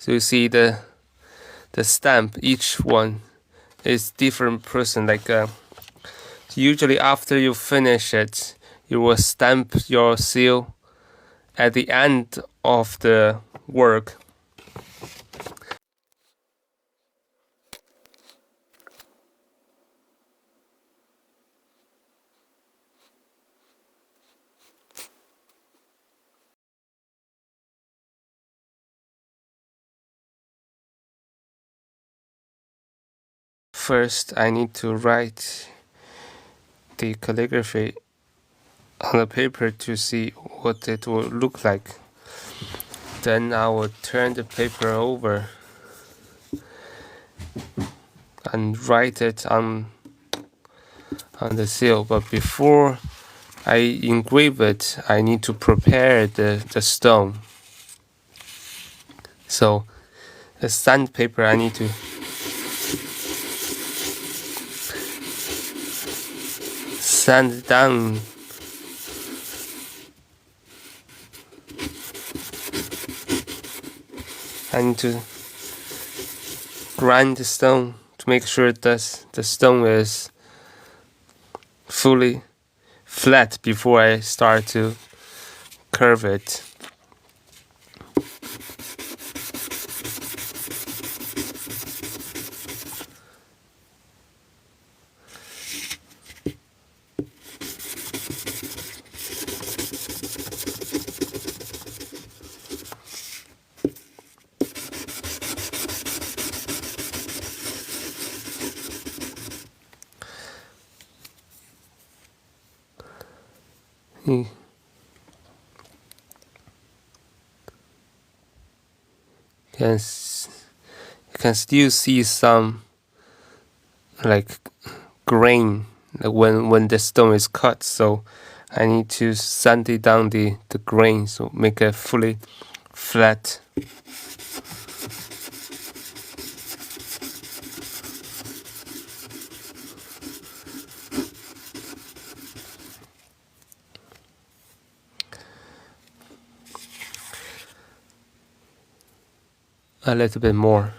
So you see the stamp, each one is different person. Usually after you finish it, you will stamp your seal at the end of the work. First, I need to write the calligraphy on the paper to see what it will look like. Then I will turn the paper over and write it on the seal. But before I engrave it, I need to prepare the stone. So the sandpaper, I need to sand down I need to grind the stone to make sure that the stone is fully flat before I start to curve it. You can still see some like grain when the stone is cut, so I need to sand it down the grain, so make it fully flat. A little bit more.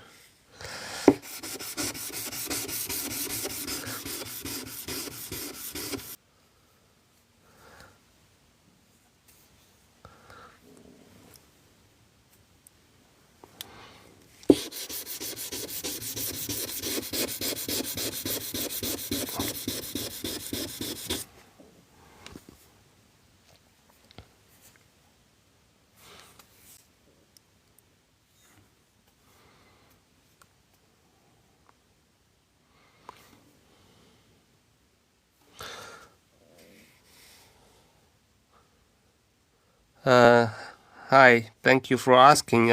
Hi, thank you for asking.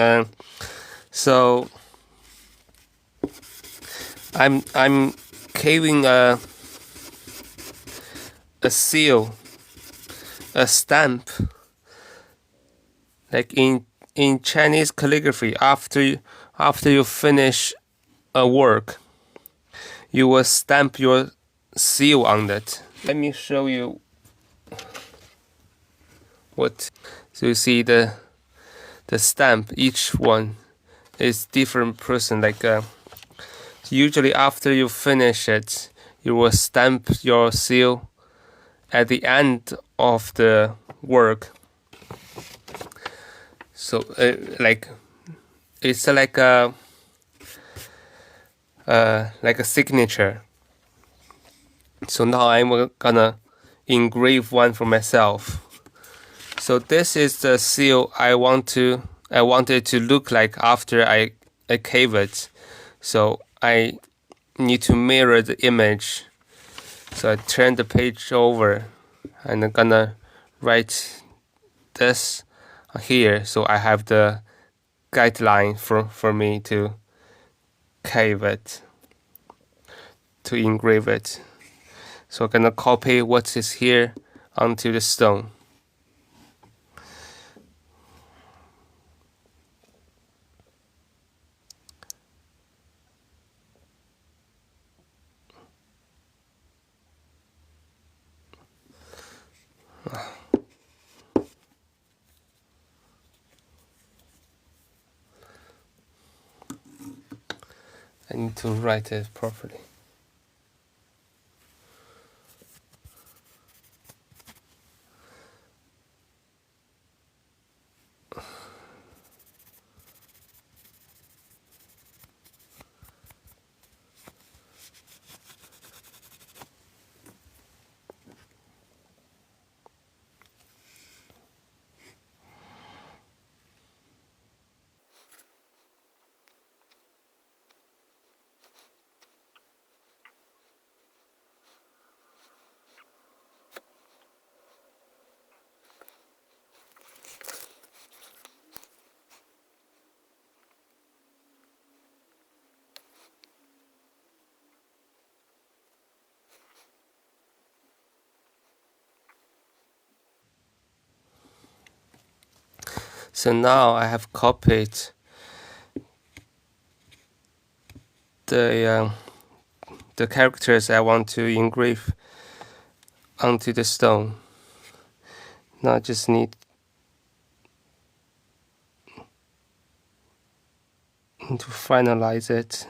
So I'm carving a seal, a stamp, like in Chinese calligraphy. After you finish a work, you will stamp your seal on it. Let me show you what. So you see the stamp, each one is different person. Usually after you finish it, you will stamp your seal at the end of the work. So it's like a signature. So now I'm gonna engrave one for myself. So this is the seal I want it to look like after I cave it. So I need to mirror the image. So I turn the page over and I'm gonna write this here, so I have the guideline for me to cave it, to engrave it. So I'm gonna copy what is here onto the stone. I need to write it properly. So now I have copied the characters I want to engrave onto the stone. Now I just need to finalize it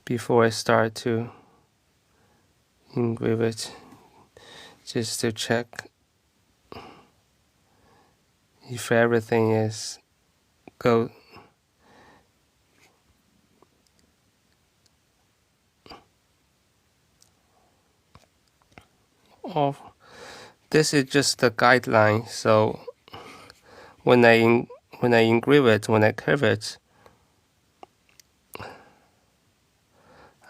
before I start to engrave it, just to check if everything is go. Oh, this is just the guideline. So when I engrave it, when I curve it,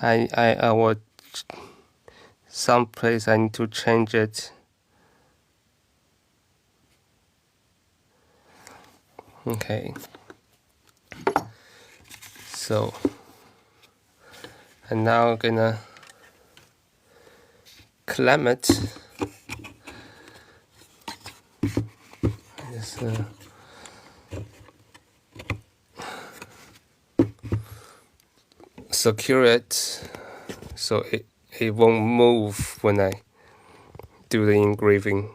I would someplace I need to change it. Okay. So I'm now gonna clamp it. Just, secure it so it won't move when I do the engraving.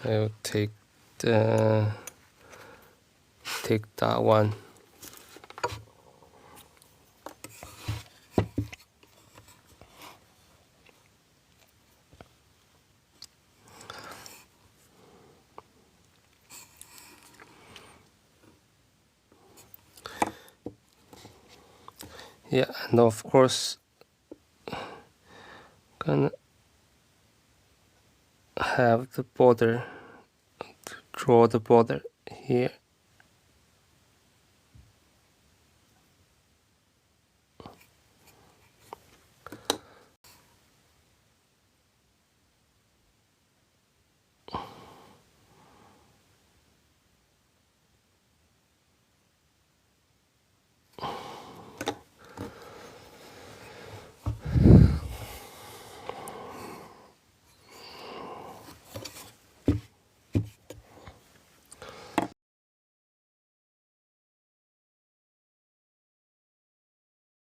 I'll take that one. Yeah, and of course gonna have the border, draw the border here.